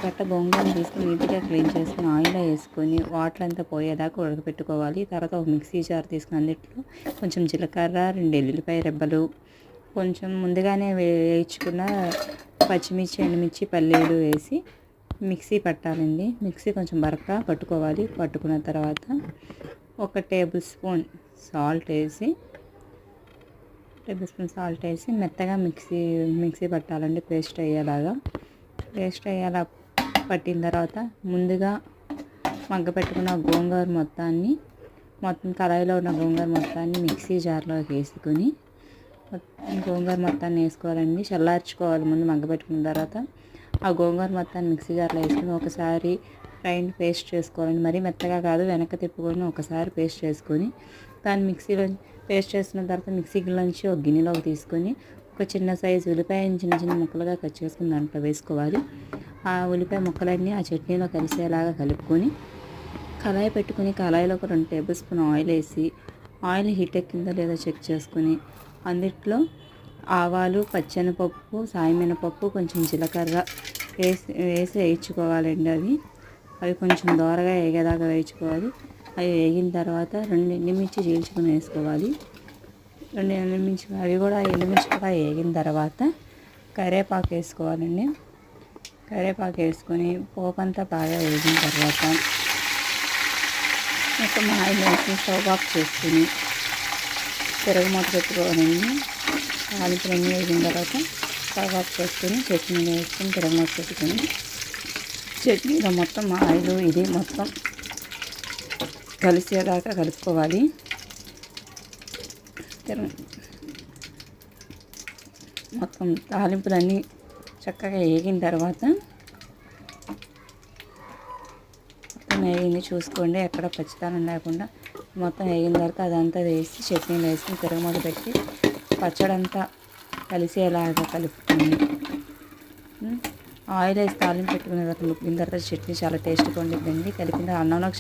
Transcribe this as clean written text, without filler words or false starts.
కట్ట గోంగూరను తీసుకొని నీట్గా క్లీన్ చేసుకొని ఆయిల్లో వేసుకొని వాటర్ అంతా పోయేదాకా ఉడకపెట్టుకోవాలి. తర్వాత ఒక మిక్సీ జార్ తీసుకుని అందులో కొంచెం జీలకర్ర, 2 ఎల్లుల్లిపాయ రెబ్బలు, కొంచెం ముందుగానే వేయించుకున్న పచ్చిమిర్చి, ఎండుమిర్చి, పల్లీలు వేసి మిక్సీ పట్టాలండి. మిక్సీ కొంచెం బరకగా పట్టుకోవాలి. పట్టుకున్న తర్వాత ఒక టేబుల్ స్పూన్ సాల్ట్ వేసి మెత్తగా మిక్సీ పట్టాలండి. పేస్ట్ అయ్యేలా పట్టిన తర్వాత ముందుగా మగ్గపెట్టుకున్న మొత్తం కడాయిలో ఉన్న గోంగూర మొత్తాన్ని మిక్సీ జార్లోకి వేసుకొని గోంగూర మొత్తాన్ని వేసుకోవాలండి. చల్లార్చుకోవాలి. ముందు మగ్గపెట్టుకున్న తర్వాత ఆ గోంగూర మొత్తాన్ని మిక్సీ జార్లో వేసుకొని ఒకసారి ఫైన్ పేస్ట్ చేసుకోవాలండి. మరీ మెత్తగా కాదు, వెనక్కి తిప్పుకొని ఒకసారి పేస్ట్ చేసుకొని దాన్ని మిక్సీలో పేస్ట్ చేసుకున్న తర్వాత మిక్సీలోంచి ఒక గిన్నెలోకి తీసుకొని ఒక చిన్న సైజు ఉల్లిపాయని చిన్న చిన్న ముక్కలుగా కట్ చేసుకుని దాంట్లో వేసుకోవాలి. ఆ ఉల్లిపాయ ముక్కలన్నీ ఆ చట్నీలో కలిసేలాగా కలుపుకొని కళాయి పెట్టుకుని కళాయిలో ఒక 2 టేబుల్ స్పూన్ ఆయిల్ వేసి ఆయిల్ హీట్ ఎక్కిందో లేదో చెక్ చేసుకుని అందులో ఆవాలు, పచ్చెనపప్పు, సాయమినపప్పు, కొంచెం జీలకర్ర వేసి వేయించుకోవాలండి. అవి కొంచెం దోరగా వేగేదాకా వేయించుకోవాలి. అవి వేగిన తర్వాత 2 ఎండుమిర్చి చీల్చుకొని వేసుకోవాలి. 2 ఎండుమిర్చి అవి కూడా ఎండుమిర్చి కూడా వేగిన తర్వాత కరివేపాకు వేసుకోవాలండి. కరివేపాకు వేసుకొని పోపు అంతా బాగా వేగిన తర్వాత మొత్తం ఆయిల్ వేసి స్టవ్ ఆఫ్ చేసుకుని తిరగమాత పెట్టుకోవాలండి. తాలింపులన్నీ వేగిన తర్వాత స్టవ్ ఆఫ్ చేసుకొని చట్నీలో వేసుకొని తిరగమాత పెట్టుకొని చట్నీలో మొత్తం ఆయిల్ ఇది మొత్తం కలిసేదాకా కలుపుకోవాలి. మొత్తం తాలింపులన్నీ చక్కగా వేగిన తర్వాత మొత్తం వేగింది చూసుకోండి, ఎక్కడ పచ్చితనం లేకుండా మొత్తం వేగిన తర్వాత అదంతా వేసి చట్నీలో వేసుకుని తిరగమాత పెట్టి పచ్చడంతా కలిసేలాగా కలుపుకొని ఆయిల్ వేసి తాలింపు పెట్టుకున్న తర్వాత చట్నీ చాలా టేస్ట్గా ఉండిద్దండి. కలిపిన అన్నంలోకి